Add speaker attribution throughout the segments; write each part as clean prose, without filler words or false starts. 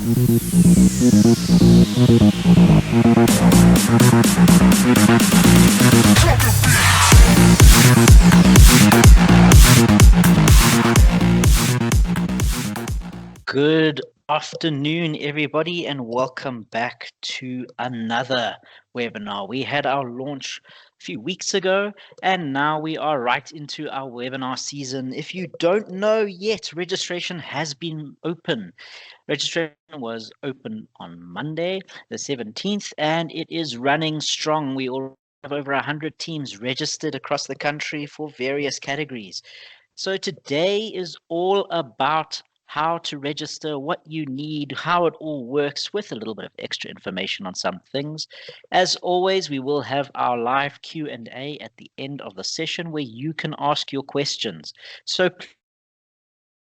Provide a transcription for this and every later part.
Speaker 1: Good afternoon, everybody, and welcome back to another webinar. We had our launch a few weeks ago, and now we are right into our webinar season. If you don't know yet, registration has been open. Registration was open on Monday, the 17th, and it is running strong. We all have over 100 teams registered across the country for various categories. So today is all about how to register, what you need, how it all works, with a little bit of extra information on some things. As always, we will have our live Q&A at the end of the session where you can ask your questions. So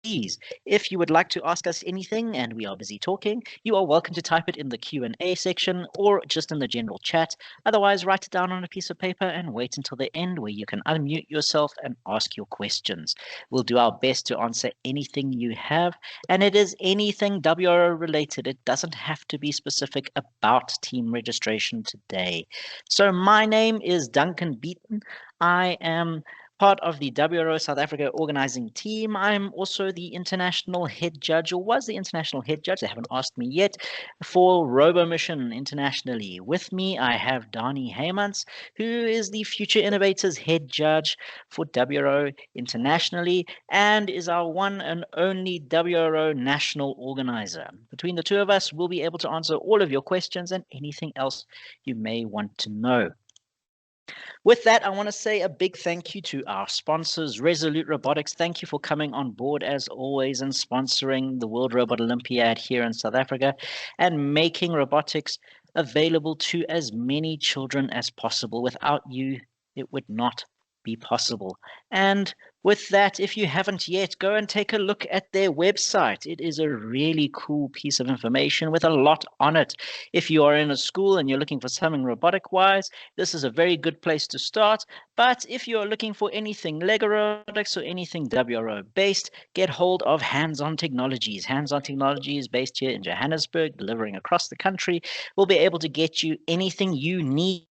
Speaker 1: please, if you would like to ask us anything and we are busy talking, you are welcome to type it in the Q&A section or just in the general chat. Otherwise, write it down on a piece of paper and wait until the end where you can unmute yourself and ask your questions. We'll do our best to answer anything you have, and it is anything WRO related. It doesn't have to be specific about team registration today. So my name is Duncan Beaton. I am part of the WRO South Africa organizing team. I'm also the international head judge, or was the international head judge, they haven't asked me yet, for RoboMission internationally. With me, I have Dani Heymans, who is the Future Innovators head judge for WRO internationally and is our one and only WRO national organizer. Between the two of us, we'll be able to answer all of your questions and anything else you may want to know. With that, I want to say a big thank you to our sponsors, Resolute Robotics. Thank you for coming on board as always and sponsoring the World Robot Olympiad here in South Africa and making robotics available to as many children as possible. Without you, it would not be possible. And with that, if you haven't yet, go and take a look at their website. It is a really cool piece of information with a lot on it. If you are in a school and you're looking for something robotic-wise, this is a very good place to start. But if you're looking for anything Lego robotics or anything WRO-based, get hold of Hands-On Technologies. Hands-On Technologies, based here in Johannesburg, delivering across the country, will be able to get you anything you need,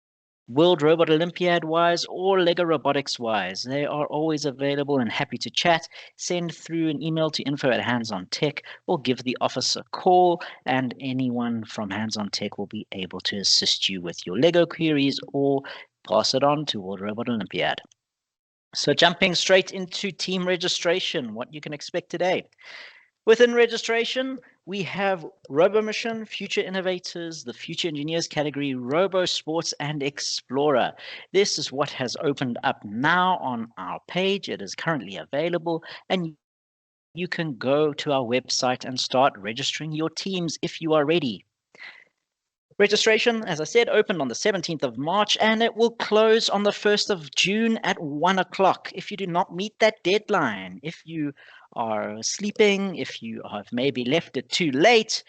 Speaker 1: World Robot Olympiad wise or Lego Robotics wise. They are always available and happy to chat. Send through an email to info@handsontech or give the office a call, and anyone from Hands on Tech will be able to assist you with your Lego queries or pass it on to World Robot Olympiad. So jumping straight into team registration, what you can expect today. Within registration, we have RoboMission, Future Innovators, the Future Engineers category, Robo Sports, and Explorer. This is what has opened up now on our page. It is currently available, and you can go to our website and start registering your teams if you are ready. Registration, as I said, opened on the 17th of March, and it will close on the 1st of June at 1 o'clock. If you do not meet that deadline, if you are sleeping, if you have maybe left it too late,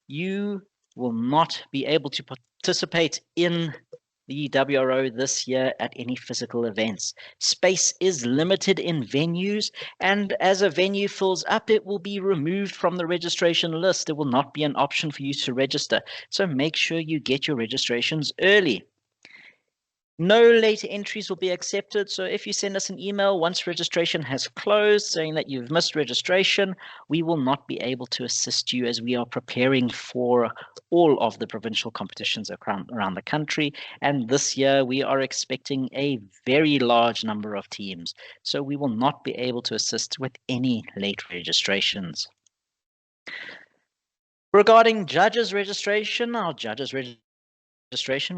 Speaker 1: you will not be able to participate in the WRO this year at any physical events. Space is limited in venues, and as a venue fills up, it will be removed from the registration list. It will not be an option for you to register. So make sure you get your registrations early. No late entries will be accepted. So if you send us an email once registration has closed saying that you've missed registration, we will not be able to assist you as we are preparing for all of the provincial competitions around the country. And this year we are expecting a very large number of teams. So we will not be able to assist with any late registrations. Regarding judges registration, our judges registration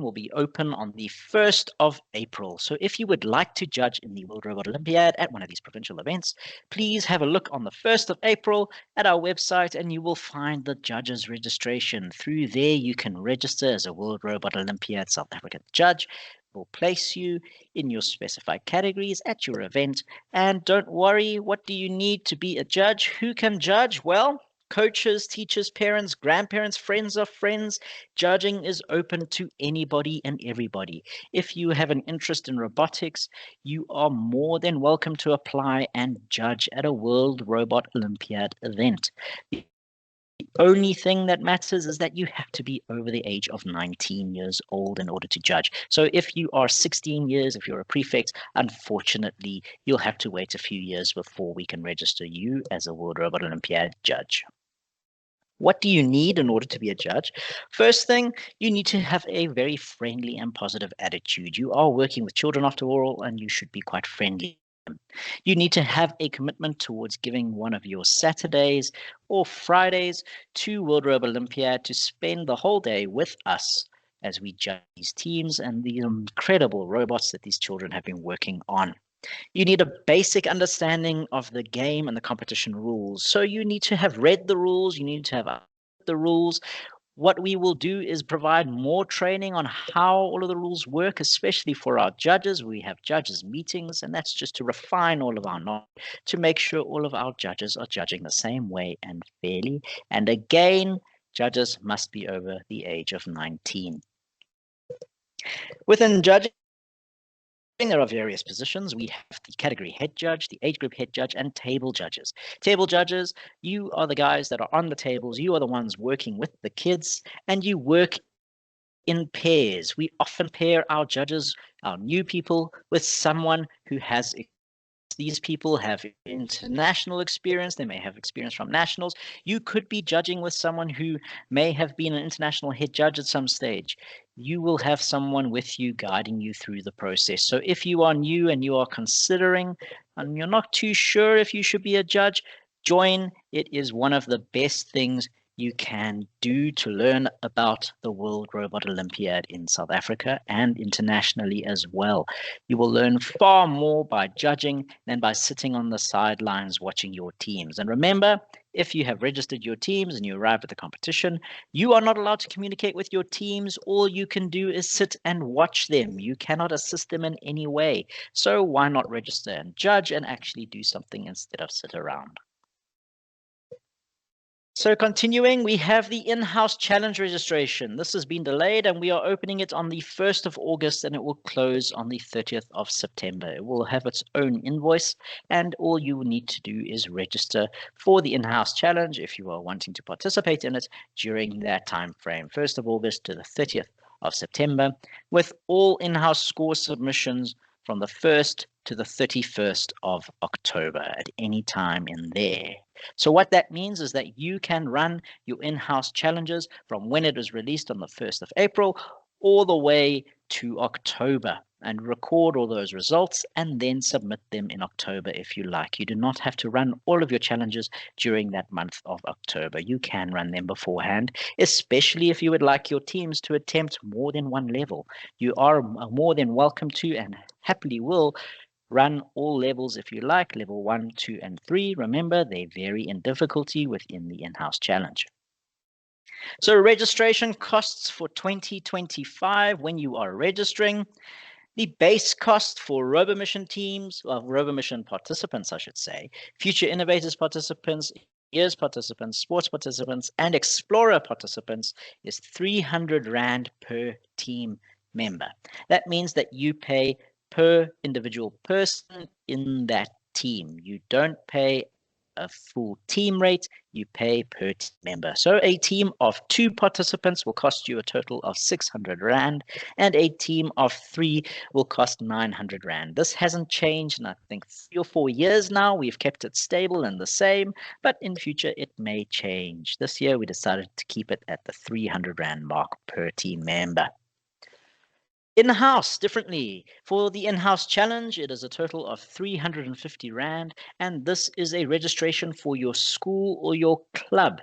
Speaker 1: will be open on the 1st of April. So if you would like to judge in the World Robot Olympiad at one of these provincial events, please have a look on the 1st of April at our website and you will find the judges registration. Through there, you can register as a World Robot Olympiad South African judge. We'll place you in your specified categories at your event. And don't worry, what do you need to be a judge? Who can judge? Well, coaches, teachers, parents, grandparents, friends of friends. Judging is open to anybody and everybody. If you have an interest in robotics, you are more than welcome to apply and judge at a World Robot Olympiad event. Only thing that matters is that you have to be over the age of 19 years old in order to judge. So if you are 16 years, if you're a prefect, unfortunately, you'll have to wait a few years before we can register you as a World Robot Olympiad judge. What do you need in order to be a judge? First thing, you need to have a very friendly and positive attitude. You are working with children after all, and you should be quite friendly. You need to have a commitment towards giving one of your Saturdays or Fridays to World Robot Olympiad to spend the whole day with us as we judge these teams and the incredible robots that these children have been working on. You need a basic understanding of the game and the competition rules. So you need to have read the rules, you need to have the rules. What we will do is provide more training on how all of the rules work, especially for our judges. We have judges meetings, and that's just to refine all of our knowledge to make sure all of our judges are judging the same way and fairly. And again, judges must be over the age of 19. Within judging, there are various positions. We have the category head judge, the age group head judge, and table judges. Table judges, you are the guys that are on the tables. You are the ones working with the kids, and you work in pairs. We often pair our judges, our new people, with someone who has. These people have international experience. They may have experience from nationals. You could be judging with someone who may have been an international head judge at some stage. You will have someone with you guiding you through the process. So if you are new and you are considering and you're not too sure if you should be a judge, join. It is one of the best things you can do to learn about the World Robot Olympiad in South Africa and internationally as well. You will learn far more by judging than by sitting on the sidelines watching your teams. And remember, if you have registered your teams and you arrive at the competition, you are not allowed to communicate with your teams. All you can do is sit and watch them. You cannot assist them in any way. So why not register and judge and actually do something instead of sit around? So continuing, we have the in-house challenge registration. This has been delayed and we are opening it on the 1st of August and it will close on the 30th of September. It will have its own invoice and all you need to do is register for the in-house challenge if you are wanting to participate in it during that time frame, 1st of August to the 30th of September, with all in-house score submissions from the 1st to the 31st of October at any time in there. So what that means is that you can run your in-house challenges from when it is released on the 1st of April all the way to October and record all those results and then submit them in October if you like. You do not have to run all of your challenges during that month of October. You can run them beforehand, especially if you would like your teams to attempt more than one level. You are more than welcome to and happily will run all levels if you like, level 1, 2, and 3. Remember, they vary in difficulty within the in-house challenge. So registration costs for 2025 when you are registering. The base cost for RoboMission teams, well, RoboMission participants, I should say, Future Innovators participants, Years participants, Sports participants, and Explorer participants is 300 Rand per team member. That means that you pay per individual person in that team. You don't pay a full team rate, you pay per team member. So a team of 2 participants will cost you a total of 600 Rand, and a team of 3 will cost 900 Rand. This hasn't changed in I think 3 or 4 years now. We've kept it stable and the same, but in future it may change. This year we decided to keep it at the 300 Rand mark per team member. In-house, differently. For the in-house challenge, it is a total of 350 Rand, and this is a registration for your school or your club.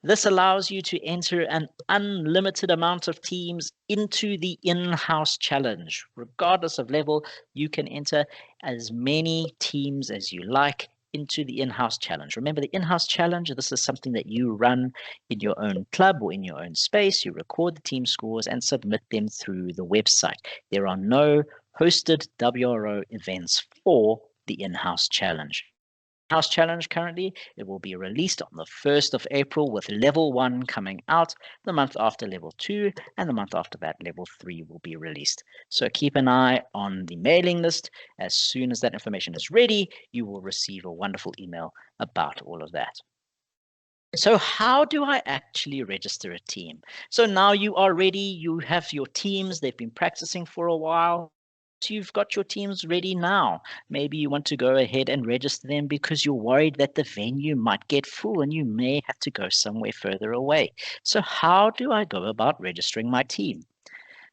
Speaker 1: This allows you to enter an unlimited amount of teams into the in-house challenge. Regardless of level, you can enter as many teams as you like into the in-house challenge. Remember, the in-house challenge, this is something that you run in your own club or in your own space. You record the team scores and submit them through the website. There are no hosted WRO events for the in-house challenge. House challenge currently, it will be released on the 1st of April with level 1 coming out, the month after level 2, and the month after that level 3 will be released. So keep an eye on the mailing list. As soon as that information is ready, you will receive a wonderful email about all of that. So how do I actually register a team? So now you are ready, you have your teams, they've been practicing for a while. So you've got your teams ready now. Maybe you want to go ahead and register them because you're worried that the venue might get full and you may have to go somewhere further away. So how do I go about registering my team?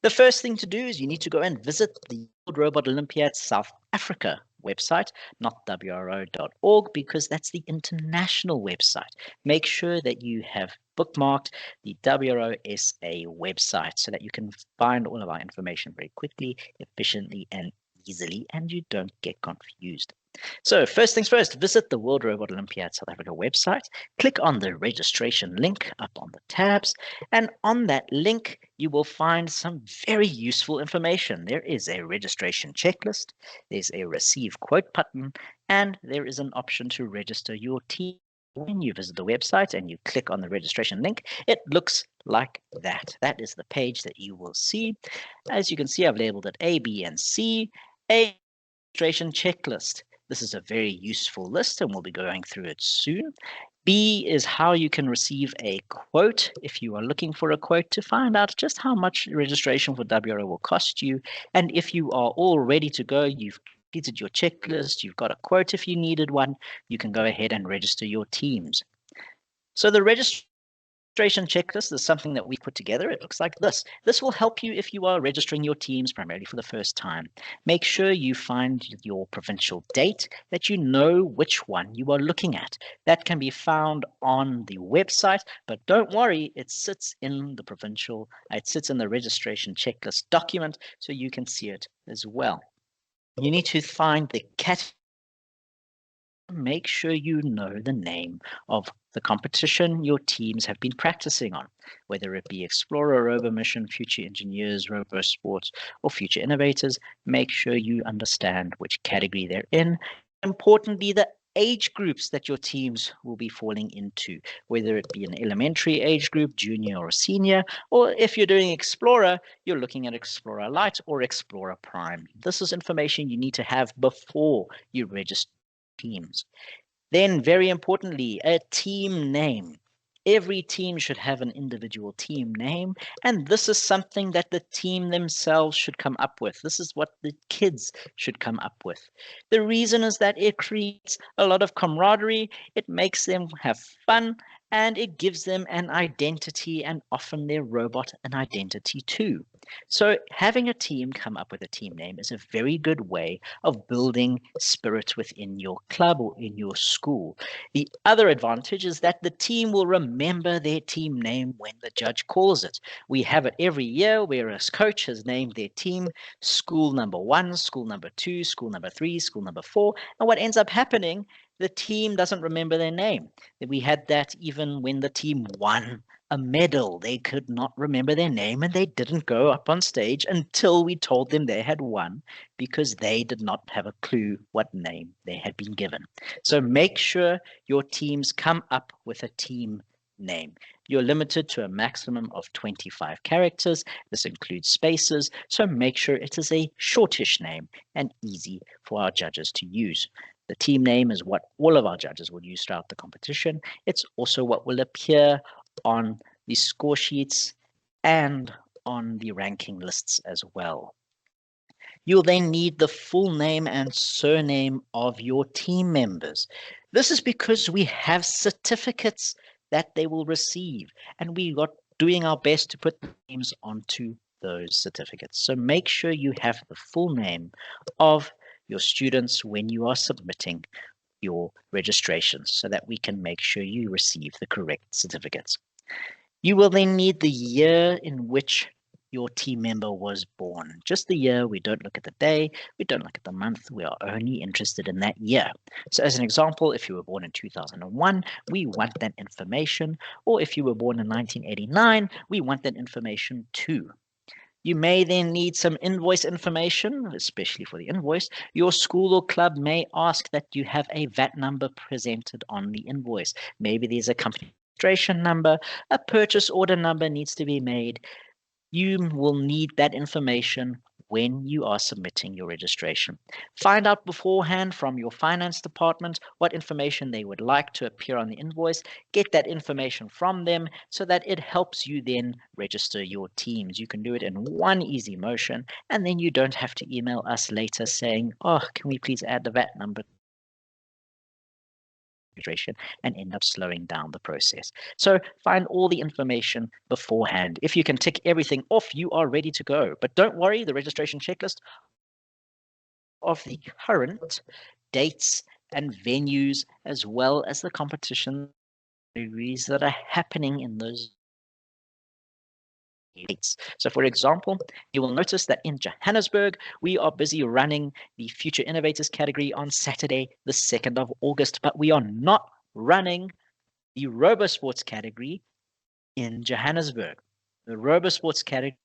Speaker 1: The first thing to do is you need to go and visit the World Robot Olympiad South Africa website, not WRO.org, because that's the international website. Make sure that you have bookmarked the WRO SA website so that you can find all of our information very quickly, efficiently, and easily, and you don't get confused. So first things first, visit the World Robot Olympiad South Africa website, click on the registration link up on the tabs, and on that link, you will find some very useful information. There is a registration checklist, there's a receive quote button, and there is an option to register your team. When you visit the website and you click on the registration link, it looks like that. That is the page that you will see. As you can see, I've labeled it A, B, and C. A, registration checklist. This is a very useful list and we'll be going through it soon. B is how you can receive a quote if you are looking for a quote to find out just how much registration for WRO will cost you. And if you are all ready to go, you've completed your checklist, you've got a quote if you needed one, you can go ahead and register your teams. So the registration checklist is something that we put together. It looks like this. This will help you if you are registering your teams primarily for the first time. Make sure you find your provincial date, that you know which one you are looking at. That can be found on the website, but don't worry, it sits in the registration checklist document, so you can see it as well. You need to find the category. Make sure you know the name of the competition your teams have been practicing on, whether it be Explorer, Rover Mission, Future Engineers, Rover Sports, or Future Innovators. Make sure you understand which category they're in. Importantly, the age groups that your teams will be falling into, whether it be an elementary age group, junior or senior, or if you're doing Explorer, you're looking at Explorer Lite or Explorer Prime. This is information you need to have before you register teams. Then, very importantly, a team name. Every team should have an individual team name, and this is something that the team themselves should come up with. This is what the kids should come up with. The reason is that it creates a lot of camaraderie, it makes them have fun, and it gives them an identity, and often their robot an identity too. So having a team come up with a team name is a very good way of building spirit within your club or in your school. The other advantage is that the team will remember their team name when the judge calls it. We have it every year where a coach has named their team school number 1, school number 2, school number 3, school number 4. And what ends up happening, the team doesn't remember their name. We had that even when the team won a medal. They could not remember their name and they didn't go up on stage until we told them they had won because they did not have a clue what name they had been given. So make sure your teams come up with a team name. You're limited to a maximum of 25 characters. This includes spaces, so make sure it is a shortish name and easy for our judges to use. The team name is what all of our judges will use throughout the competition. It's also what will appear on the score sheets and on the ranking lists as well. You'll then need the full name and surname of your team members. This is because we have certificates that they will receive, and we are doing our best to put names onto those certificates. So make sure you have the full name of your students when you are submitting your registrations so that we can make sure you receive the correct certificates. You will then need the year in which your team member was born. Just the year. We don't look at the day, we don't look at the month, we are only interested in that year. So as an example, if you were born in 2001, we want that information, or if you were born in 1989, we want that information too. You may then need some invoice information, especially for the invoice. Your school or club may ask that you have a VAT number presented on the invoice. Maybe there's a company registration number, a purchase order number needs to be made. You will need that information when you are submitting your registration. Find out beforehand from your finance department what information they would like to appear on the invoice. Get that information from them so that it helps you then register your teams. You can do it in one easy motion, and then you don't have to email us later saying, oh, can we please add the VAT number registration, and end up slowing down the process. So find all the information beforehand. If you can tick everything off, you are ready to go. But don't worry, the registration checklist of the current dates and venues, as well as the competition that are happening in those dates. So for example, you will notice that in Johannesburg, we are busy running the Future Innovators category on Saturday, the 2nd of August, but we are not running the RoboSports category in Johannesburg. The RoboSports category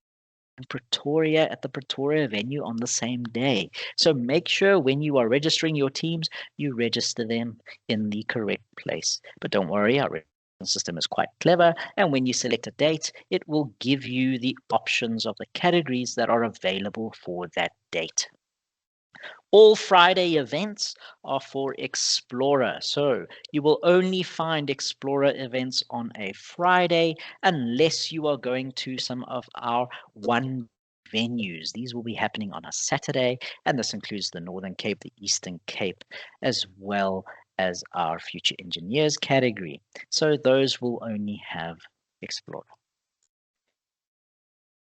Speaker 1: in Pretoria at the Pretoria venue on the same day. So make sure when you are registering your teams, you register them in the correct place. But don't worry, our registration system is quite clever, and when you select a date, it will give you the options of the categories that are available for that date. All Friday events are for Explorer. So you will only find Explorer events on a Friday unless you are going to some of our one venues. These will be happening on a Saturday, and this includes the Northern Cape, the Eastern Cape, as well as our Future Engineers category. So those will only have Explorer.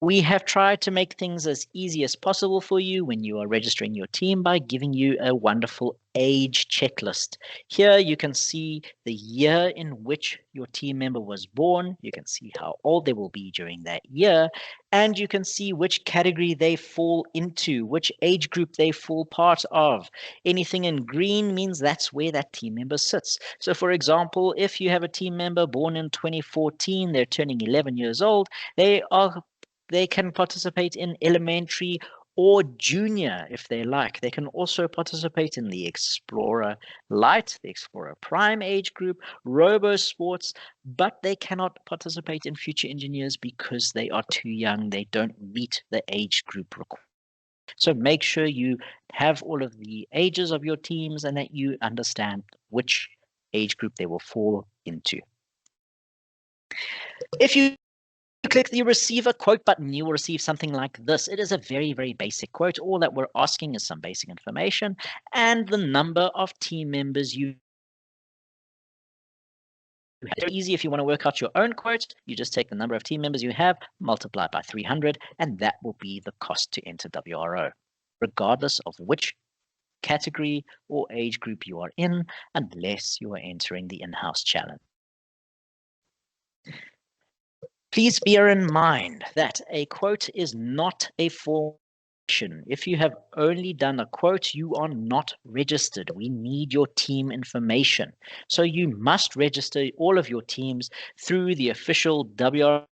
Speaker 1: We have tried to make things as easy as possible for you when you are registering your team by giving you a wonderful age checklist. Here you can see the year in which your team member was born. You can see how old they will be during that year, and you can see which category they fall into, which age group they fall part of. Anything in green means that's where that team member sits. So for example, if you have a team member born in 2014, they're turning 11 years old, they can participate in elementary or junior if they like. They can also participate in the Explorer Light, the Explorer Prime age group, Robo Sports, but they cannot participate in Future Engineers because they are too young. They don't meet the age group requirement. So make sure you have all of the ages of your teams and that you understand which age group they will fall into. If you click the receive a quote button, you will receive something like this. It is a very, very basic quote. All that we're asking is some basic information and the number of team members you have. It's very easy. If you want to work out your own quote, you just take the number of team members you have, multiply by 300, and that will be the cost to enter WRO, regardless of which category or age group you are in, unless you are entering the in-house challenge. Please bear in mind that a quote is not a formal registration. If you have only done a quote, you are not registered. We need your team information. So you must register all of your teams through the official WRO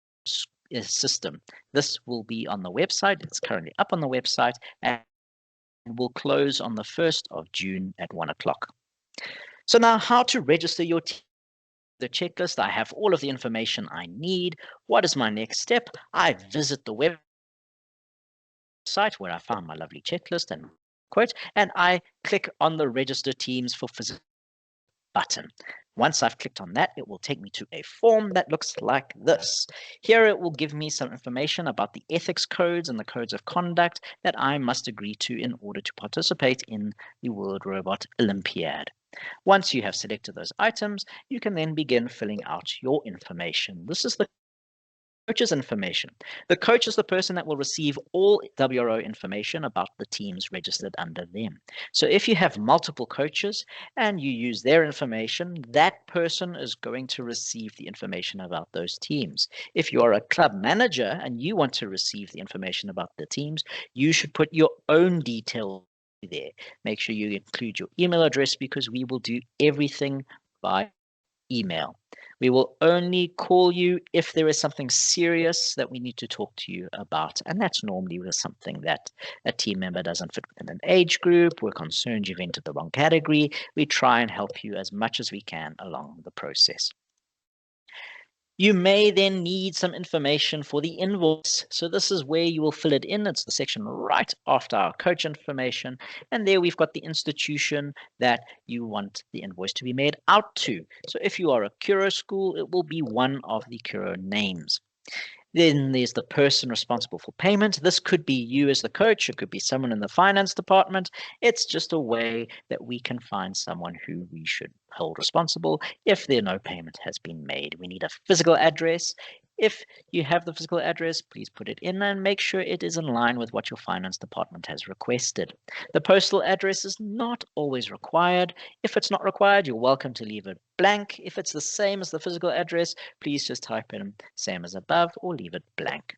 Speaker 1: system. This will be on the website. It's currently up on the website and will close on the 1st of June at 1 o'clock. So now how to register your team. The checklist, I have all of the information I need. What is my next step? I visit the website where I found my lovely checklist and quote, and I click on the register teams for physical button. Once I've clicked on that, it will take me to a form that looks like this. Here it will give me some information about the ethics codes and the codes of conduct that I must agree to in order to participate in the World Robot Olympiad. Once you have selected those items, you can then begin filling out your information. This is the coach's information. The coach is the person that will receive all WRO information about the teams registered under them. So if you have multiple coaches and you use their information, that person is going to receive the information about those teams. If you are a club manager and you want to receive the information about the teams, you should put your own details there. Make sure you include your email address because we will do everything by email. We will only call you if there is something serious that we need to talk to you about. And that's normally with something that a team member doesn't fit within an age group. We're concerned you've entered the wrong category. We try and help you as much as we can along the process. You may then need some information for the invoice. So this is where you will fill it in. It's the section right after our coach information. And there we've got the institution that you want the invoice to be made out to. So if you are a WRO school, it will be one of the WRO names. Then there's the person responsible for payment. This could be you as the coach. It could be someone in the finance department. It's just a way that we can find someone who we should hold responsible if no payment has been made. We need a physical address. If you have the physical address, please put it in and make sure it is in line with what your finance department has requested. The postal address is not always required. If it's not required, you're welcome to leave it blank. If it's the same as the physical address, please just type in same as above or leave it blank.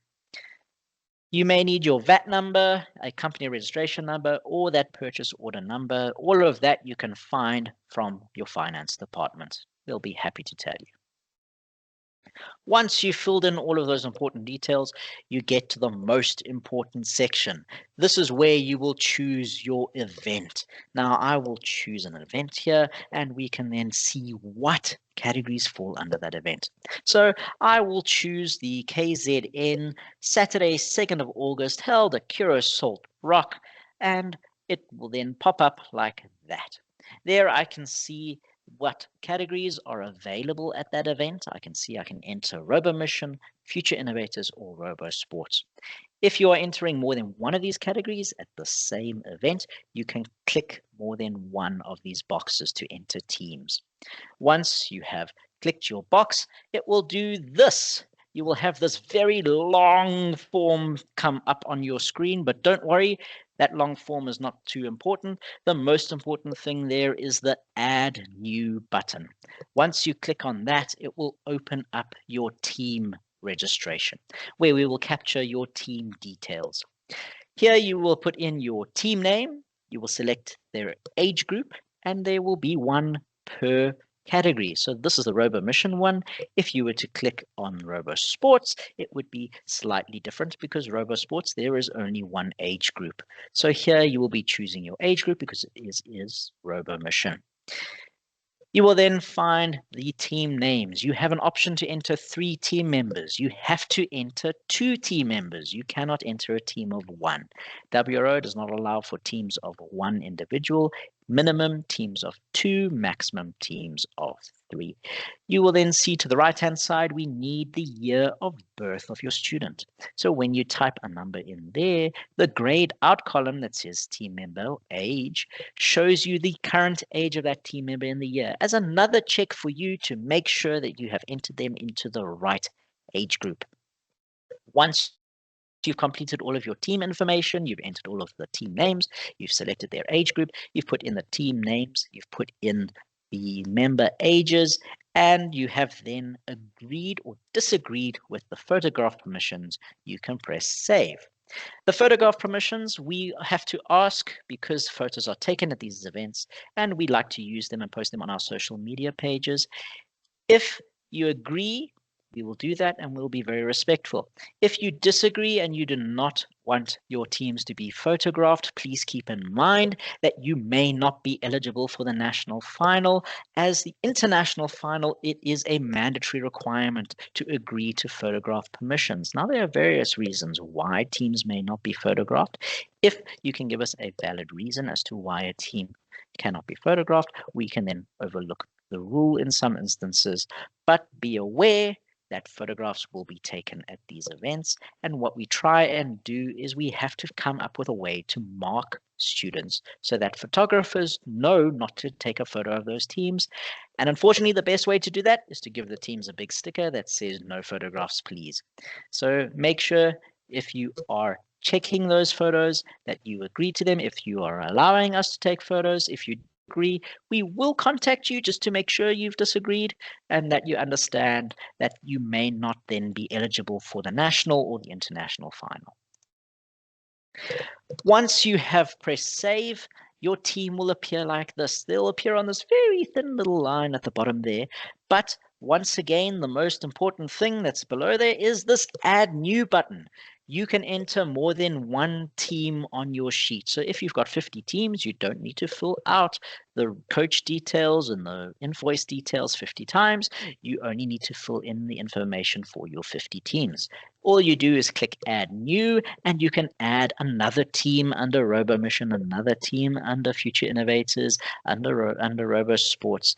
Speaker 1: You may need your VAT number, a company registration number, or that purchase order number. All of that you can find from your finance department. They'll be happy to tell you. Once you've filled in all of those important details, you get to the most important section. This is where you will choose your event. Now, I will choose an event here, and we can then see what categories fall under that event. So I will choose the KZN Saturday, 2nd of August, held at WRO Salt Rock, and it will then pop up like that. There I can see what categories are available at that event. I can see I can enter Robo Mission, Future Innovators, or Robo Sports. If you are entering more than one of these categories at the same event, you can click more than one of these boxes to enter teams. Once you have clicked your box, it will do this. You will have this very long form come up on your screen, but don't worry, that long form is not too important. The most important thing there is the Add New button. Once you click on that, it will open up your team registration, where we will capture your team details. Here you will put in your team name, you will select their age group, and there will be one per category. So this is the Robo Mission one. If you were to click on Robo Sports, it would be slightly different because Robo Sports, there is only one age group. So here you will be choosing your age group because it is Robo Mission. You will then find the team names. You have an option to enter 3 team members. You have to enter 2 team members. You cannot enter a team of 1. WRO does not allow for teams of 1 individual. Minimum teams of 2, maximum teams of 3. You will then see to the right-hand side, we need the year of birth of your student. So when you type a number in there, the grayed out column that says team member age shows you the current age of that team member in the year as another check for you to make sure that you have entered them into the right age group. Once you've completed all of your team information, you've entered all of the team names, you've selected their age group, you've put in the team names, you've put in the member ages, and you have then agreed or disagreed with the photograph permissions, you can press save. The photograph permissions we have to ask because photos are taken at these events and we like to use them and post them on our social media pages. If you agree, we will do that and we'll be very respectful. If you disagree and you do not want your teams to be photographed, please keep in mind that you may not be eligible for the national final. As the international final, it is a mandatory requirement to agree to photograph permissions. Now, there are various reasons why teams may not be photographed. If you can give us a valid reason as to why a team cannot be photographed, we can then overlook the rule in some instances, but be aware that photographs will be taken at these events. And what we try and do is we have to come up with a way to mark students so that photographers know not to take a photo of those teams. And unfortunately, the best way to do that is to give the teams a big sticker that says no photographs, please. So make sure if you are checking those photos that you agree to them. If you are allowing us to take photos, if you agree, we will contact you just to make sure you've disagreed and that you understand that you may not then be eligible for the national or the international final. Once you have pressed save, your team will appear like this. They'll appear on this very thin little line at the bottom there. But once again, the most important thing that's below there is this Add New button. You can enter more than one team on your sheet. So if you've got 50 teams, you don't need to fill out the coach details and the invoice details 50 times. You only need to fill in the information for your 50 teams. All you do is click add new, and you can add another team under Robo Mission, another team under Future Innovators, under Robo Sports.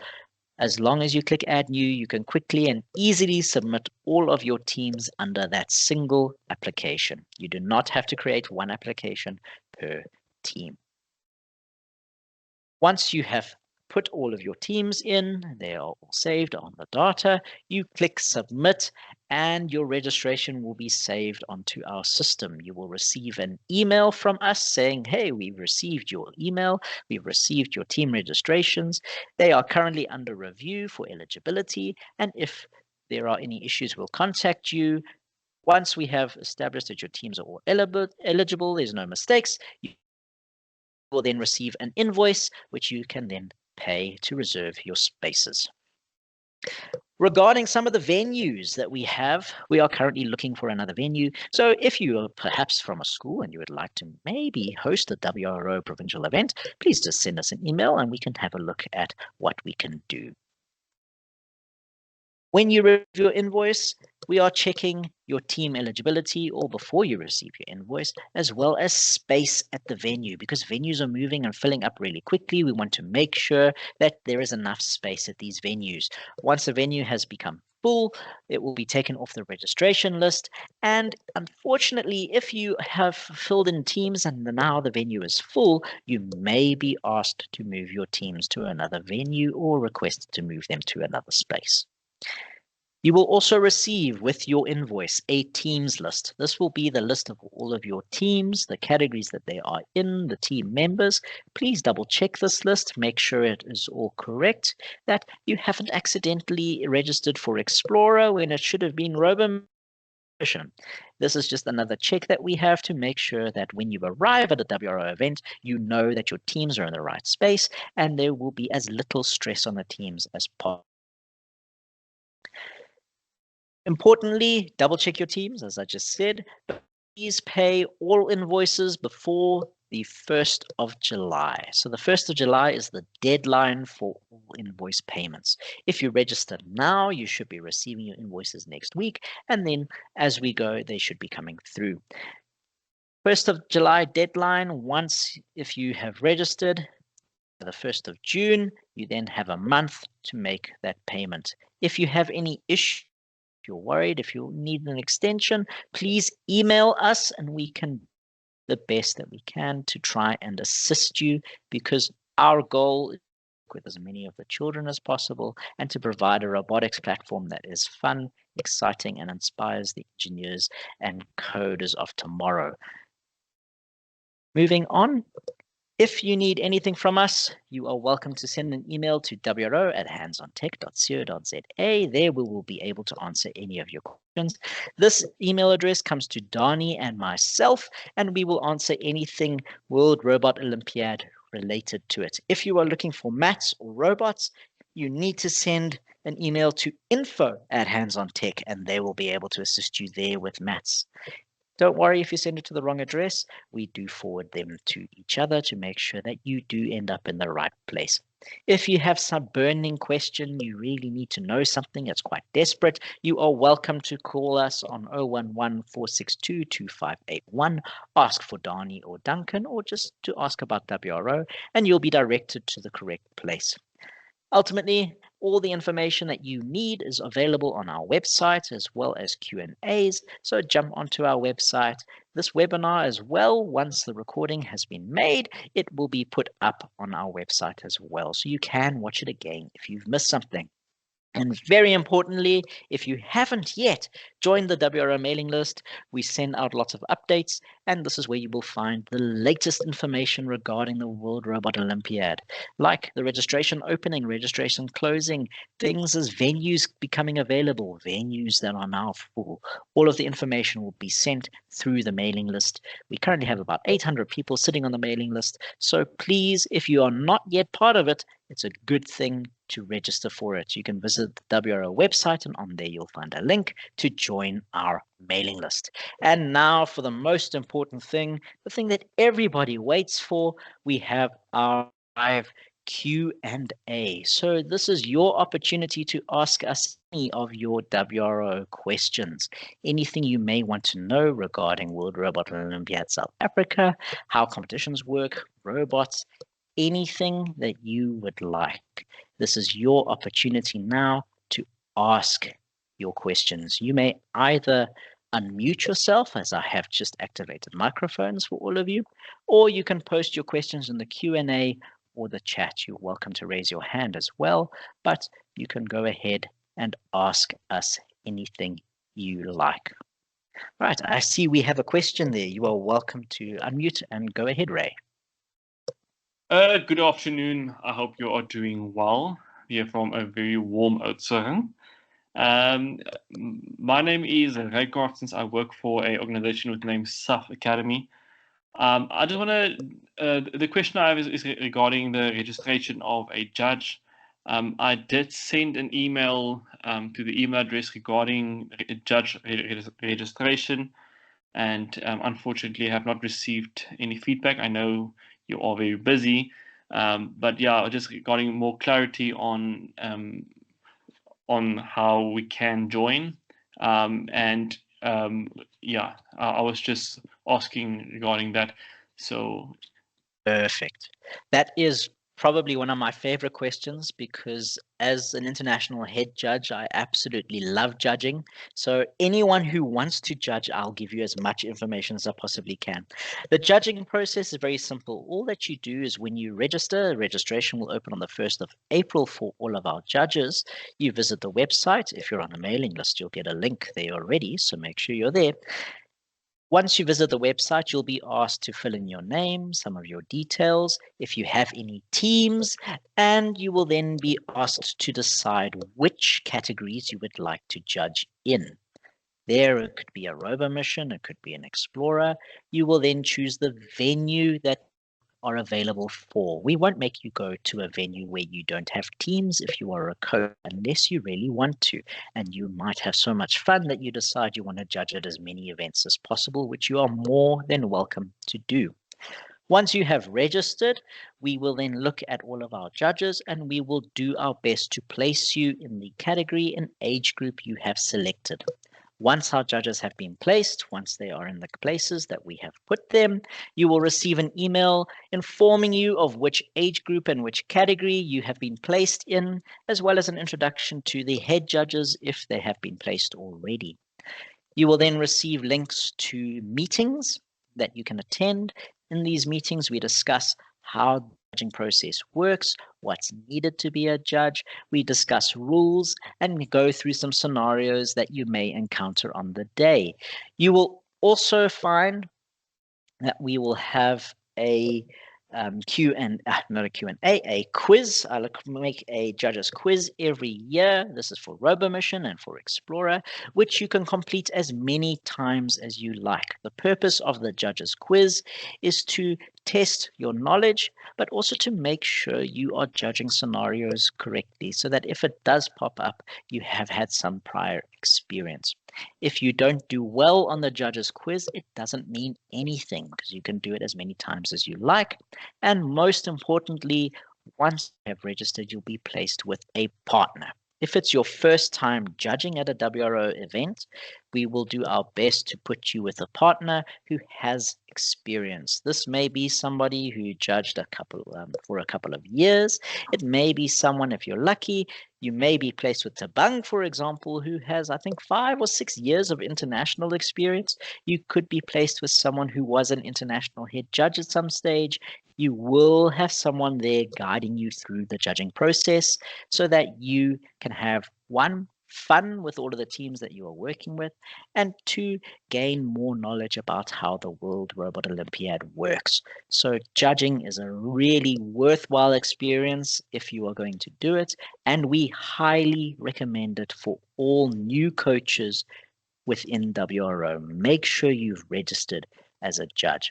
Speaker 1: As long as you click add new, you can quickly and easily submit all of your teams under that single application. You do not have to create one application per team. Once you have put all of your teams in, they are all saved on the data, you click submit and your registration will be saved onto our system. You will receive an email from us saying, hey, we've received your email, we've received your team registrations. They are currently under review for eligibility, and if there are any issues, we'll contact you. Once we have established that your teams are all eligible, there's no mistakes, you will then receive an invoice which you can then pay to reserve your spaces. Regarding some of the venues that we have, we are currently looking for another venue. So if you are perhaps from a school and you would like to maybe host a WRO provincial event, please just send us an email and we can have a look at what we can do. When you receive your invoice, we are checking your team eligibility or before you receive your invoice, as well as space at the venue, because venues are moving and filling up really quickly. We want to make sure that there is enough space at these venues. Once a venue has become full, it will be taken off the registration list. And unfortunately, if you have filled in teams and now the venue is full, you may be asked to move your teams to another venue or requested to move them to another space. You will also receive with your invoice a teams list. This will be the list of all of your teams, the categories that they are in, the team members. Please double check this list, make sure it is all correct, that you haven't accidentally registered for Explorer when it should have been Robo Mission. This is just another check that we have to make sure that when you arrive at a WRO event, you know that your teams are in the right space and there will be as little stress on the teams as possible. Importantly, double check your teams, as I just said, but please pay all invoices before the 1st of July. So the 1st of July is the deadline for all invoice payments. If you register now, you should be receiving your invoices next week, and then as we go, they should be coming through. 1st of July deadline, once if you have registered, the 1st of June, you then have a month to make that payment. If you have any issues, if you're worried, if you need an extension, please email us and we can do the best that we can to try and assist you, because our goal is to work with as many of the children as possible and to provide a robotics platform that is fun, exciting, and inspires the engineers and coders of tomorrow. Moving on. If you need anything from us, you are welcome to send an email to wro@handsontech.co.za. There we will be able to answer any of your questions. This email address comes to Dani and myself, and we will answer anything World Robot Olympiad related to it. If you are looking for maths or robots, you need to send an email to info@handsontech, and they will be able to assist you there with maths. Don't worry if you send it to the wrong address. We do forward them to each other to make sure that you do end up in the right place. If you have some burning question, you really need to know something that's quite desperate, you are welcome to call us on 011-462-2581, ask for Dani or Duncan, or just to ask about WRO, and you'll be directed to the correct place. Ultimately, all the information that you need is available on our website as well as Q&As, so jump onto our website. This webinar as well, once the recording has been made, it will be put up on our website as well, so you can watch it again if you've missed something. And very importantly, if you haven't yet joined the WRO mailing list, we send out lots of updates, and this is where you will find the latest information regarding the World Robot Olympiad, like the registration opening, registration closing, things as venues becoming available, venues that are now full. All of the information will be sent through the mailing list. We currently have about 800 people sitting on the mailing list, so please, if you are not yet part of it, it's a good thing to register for it. You can visit the WRO website, and on there you'll find a link to join our mailing list. And now for the most important thing, the thing that everybody waits for, we have our live Q&A. So this is your opportunity to ask us any of your WRO questions. Anything you may want to know regarding World Robot Olympiad South Africa, how competitions work, robots, anything that you would like. This is your opportunity now to ask your questions. You may either unmute yourself, as I have just activated microphones for all of you, or you can post your questions in the Q&A or the chat. You're welcome to raise your hand as well, but you can go ahead and ask us anything you like. Right, I see we have a question there. You are welcome to unmute and go ahead, Ray.
Speaker 2: Good afternoon. I hope you are doing well. We are from a very warm Oudtshoorn. My name is Ray Carstens. I work for an organization with the name SAF Academy. I just want to, the question I have is regarding the registration of a judge. I did send an email to the email address regarding judge registration, and unfortunately have not received any feedback. I know you are very busy, but yeah, just regarding more clarity on how we can join, and yeah, I was just asking regarding that. So
Speaker 1: Perfect. That is probably one of my favorite questions, because as an international head judge, I absolutely love judging. So anyone who wants to judge, I'll give you as much information as I possibly can. The judging process is very simple. All that you do is when you register, registration will open on the 1st of April for all of our judges. You visit the website. If you're on the mailing list, you'll get a link there already, so make sure you're there. Once you visit the website, you'll be asked to fill in your name, some of your details, if you have any teams, and you will then be asked to decide which categories you would like to judge in. There, it could be a rover mission, it could be an explorer. You will then choose the venue that are available for. We won't make you go to a venue where you don't have teams if you are a coach, unless you really want to. And you might have so much fun that you decide you want to judge at as many events as possible, which you are more than welcome to do. Once you have registered, we will then look at all of our judges, and we will do our best to place you in the category and age group you have selected. Once our judges have been placed, once they are in the places that we have put them, you will receive an email informing you of which age group and which category you have been placed in, as well as an introduction to the head judges if they have been placed already. You will then receive links to meetings that you can attend. In these meetings, we discuss how the judging process works, what's needed to be a judge. We discuss rules and go through some scenarios that you may encounter on the day. You will also find that we will have a not a Q&A, a quiz. I'll make a judges quiz every year. This is for Robo Mission and for Explorer, which you can complete as many times as you like. The purpose of the judges quiz is to test your knowledge, but also to make sure you are judging scenarios correctly, so that if it does pop up, you have had some prior experience. If you don't do well on the judges quiz, it doesn't mean anything, because you can do it as many times as you like. And most importantly, once you have registered, you'll be placed with a partner. If it's your first time judging at a WRO event, we will do our best to put you with a partner who has experience. This may be somebody who judged for a couple of years. It may be someone, if you're lucky, you may be placed with Tabang, for example, who has, I think, 5 or 6 years of international experience. You could be placed with someone who was an international head judge at some stage. You will have someone there guiding you through the judging process so that you can have, one, fun with all of the teams that you are working with, and two, gain more knowledge about how the World Robot Olympiad works. So judging is a really worthwhile experience if you are going to do it, and we highly recommend it for all new coaches within WRO. Make sure you've registered as a judge.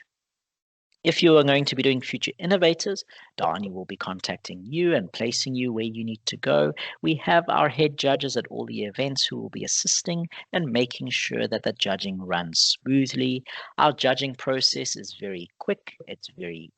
Speaker 1: If you are going to be doing Future Innovators, Dani will be contacting you and placing you where you need to go. We have our head judges at all the events who will be assisting and making sure that the judging runs smoothly. Our judging process is very quick, it's very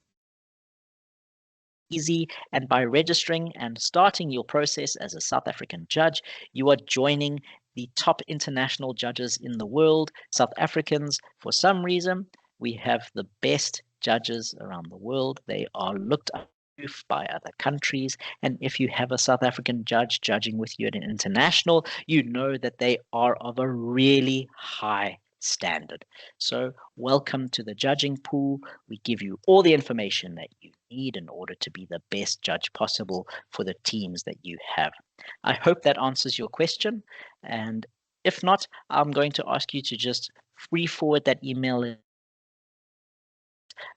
Speaker 1: easy, and by registering and starting your process as a South African judge, you are joining the top international judges in the world. South Africans, for some reason, we have the best judges around the world. They are looked up to by other countries, and if you have a South African judge judging with you at an international, you know that they are of a really high standard. So welcome to the judging pool. We give you all the information that you need in order to be the best judge possible for the teams that you have. I hope that answers your question, and if not, I'm going to ask you to just re-forward that email.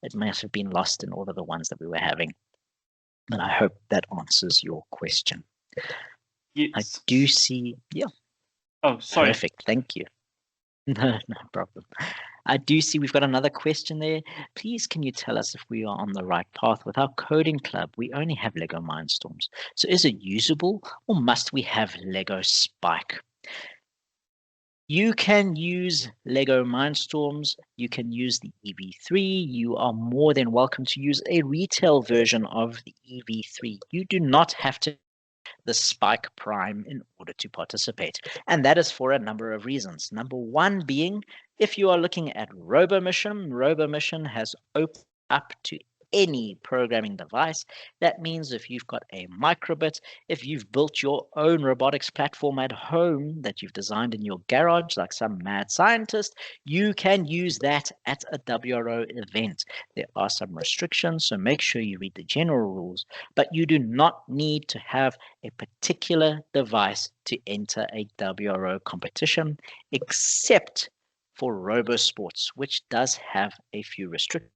Speaker 1: It must have been lost in all of the ones that we were having, but I hope that answers your question.
Speaker 2: Yes.
Speaker 1: I do see, yeah.
Speaker 2: Oh, sorry.
Speaker 1: Perfect, thank you. No problem. I do see we've got another question there. Please, can you tell us if we are on the right path with our coding club? We only have Lego Mindstorms. So is it usable or must we have Lego Spike? You can use Lego Mindstorms. You can use the EV3. You are more than welcome to use a retail version of the EV3. You do not have to the Spike Prime in order to participate. And that is for a number of reasons. Number one being, if you are looking at RoboMission has opened up to any programming device. That means if you've got a microbit, if you've built your own robotics platform at home that you've designed in your garage, like some mad scientist, you can use that at a WRO event. There are some restrictions, so make sure you read the general rules, but you do not need to have a particular device to enter a WRO competition, except for RoboSports, which does have a few restrictions.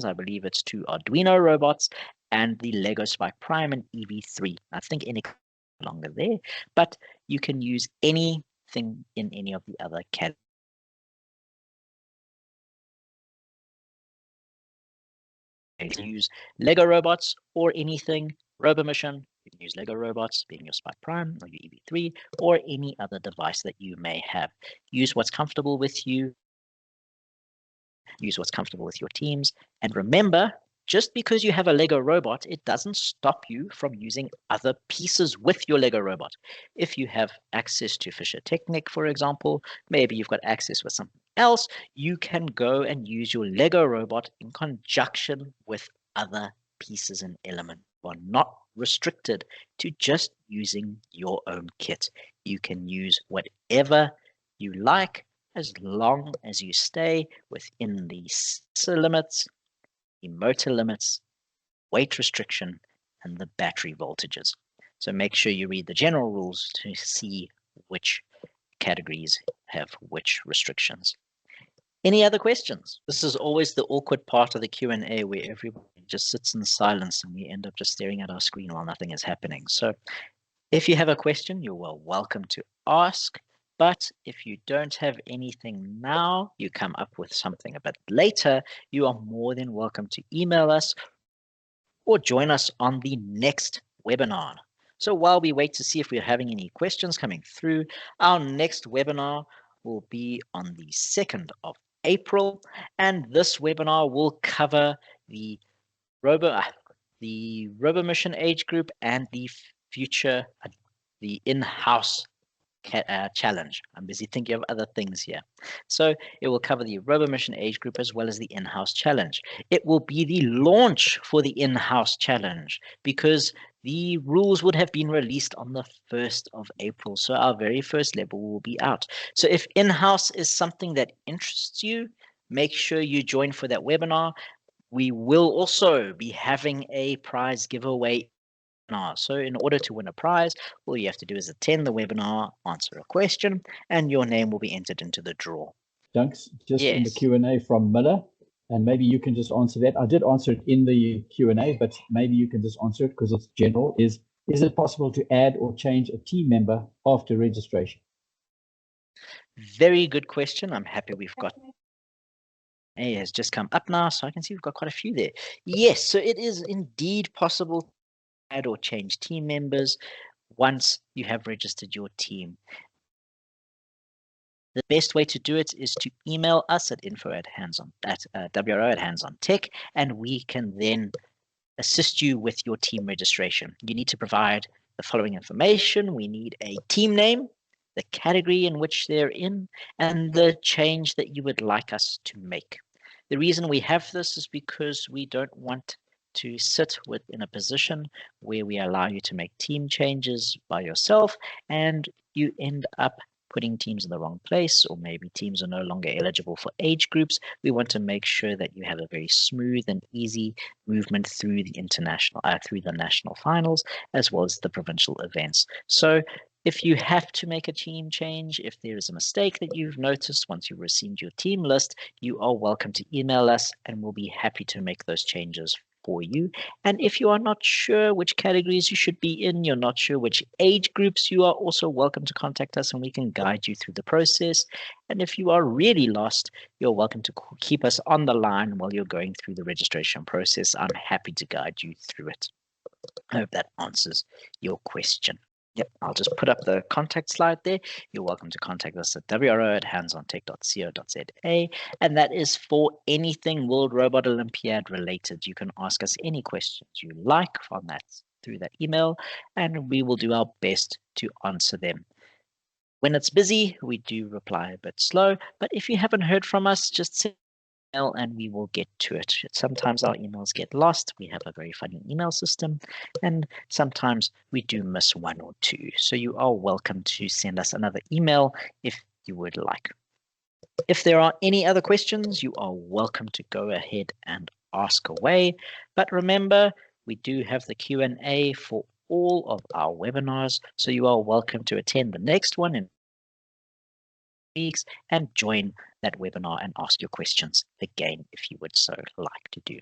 Speaker 1: I believe it's 2 Arduino robots and the Lego Spike Prime and EV3. I think any longer there, but you can use anything in any of the other categories. Use Lego robots or anything RoboMission. You can use Lego robots, being your Spike Prime or your EV3, or any other device that you may have. Use what's comfortable with you. Use what's comfortable with your teams. And remember, just because you have a Lego robot, it doesn't stop you from using other pieces with your Lego robot. If you have access to Fisher Technic, for example, maybe you've got access with something else, you can go and use your Lego robot in conjunction with other pieces and elements. You are not restricted to just using your own kit. You can use whatever you like, as long as you stay within the sensor limits, the motor limits, weight restriction, and the battery voltages. So make sure you read the general rules to see which categories have which restrictions. Any other questions? This is always the awkward part of the Q&A where everybody just sits in silence and we end up just staring at our screen while nothing is happening. So if you have a question, you're welcome to ask. But if you don't have anything now, you come up with something a bit later, you are more than welcome to email us or join us on the next webinar. So while we wait to see if we're having any questions coming through, our next webinar will be on the 2nd of April, and this webinar will cover the RoboMission age group and the future, the in-house challenge. I'm busy thinking of other things here. So it will cover the RoboMission age group as well as the in-house challenge. It will be the launch for the in-house challenge because the rules would have been released on the 1st of April. So our very first level will be out. So if in-house is something that interests you, make sure you join for that webinar. We will also be having a prize giveaway. So in order to win a prize, all you have to do is attend the webinar, answer a question, and your name will be entered into the draw.
Speaker 3: Dunks, just in the Q&A from Miller, and maybe you can just answer that. I did answer it in the Q&A, but maybe you can just answer it because it's general. Is it possible to add or change a team member after registration?
Speaker 1: Very good question. I'm happy we've got A has just come up now, so I can see we've got quite a few there. Yes, so it is indeed possible to add or change team members once you have registered your team. The best way to do it is to email us at WRO@handsontech, and we can then assist you with your team registration. You need to provide the following information. We need a team name, the category in which they're in, and the change that you would like us to make. The reason we have this is because we don't want to sit in a position where we allow you to make team changes by yourself and you end up putting teams in the wrong place, or maybe teams are no longer eligible for age groups. We want to make sure that you have a very smooth and easy movement through the national finals, as well as the provincial events. So if you have to make a team change, if there is a mistake that you've noticed once you've received your team list, you are welcome to email us and we'll be happy to make those changes for you. And if you are not sure which categories you should be in, you're not sure which age groups, you are also welcome to contact us and we can guide you through the process. And if you are really lost, you're welcome to keep us on the line while you're going through the registration process. I'm happy to guide you through it. I hope that answers your question. Yep, I'll just put up the contact slide there. You're welcome to contact us at wro@handsontech.co.za, and that is for anything World Robot Olympiad related. You can ask us any questions you like on that through that email, and we will do our best to answer them. When it's busy, we do reply a bit slow, but if you haven't heard from us, just send and we will get to it. Sometimes our emails get lost. We have a very funny email system, and sometimes we do miss one or two. So you are welcome to send us another email if you would like. If there are any other questions, you are welcome to go ahead and ask away. But remember, we do have the Q&A for all of our webinars, so you are welcome to attend the next one in weeks and join that webinar and ask your questions again if you would so like to do.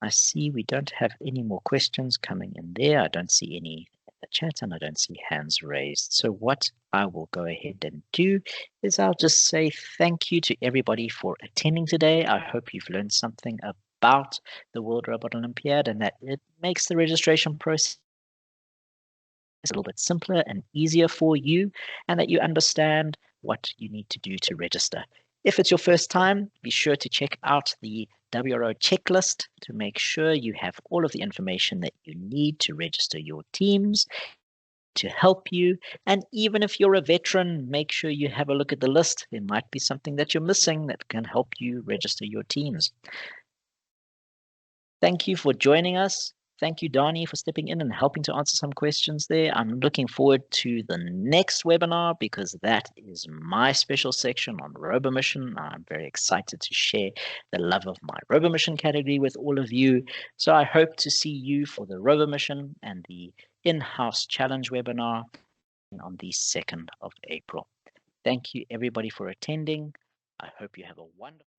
Speaker 1: I see we don't have any more questions coming in there. I don't see any in the chat and I don't see hands raised. So what I will go ahead and do is I'll just say thank you to everybody for attending today. I hope you've learned something about the World Robot Olympiad and that it makes the registration process a little bit simpler and easier for you, and that you understand what you need to do to register. If it's your first time, be sure to check out the WRO checklist to make sure you have all of the information that you need to register your teams to help you. And even if you're a veteran, make sure you have a look at the list. There might be something that you're missing that can help you register your teams. Thank you for joining us. Thank you, Dani, for stepping in and helping to answer some questions there. I'm looking forward to the next webinar because that is my special section on RoboMission. I'm very excited to share the love of my RoboMission category with all of you. So I hope to see you for the RoboMission and the in-house challenge webinar on the 2nd of April. Thank you, everybody, for attending. I hope you have a wonderful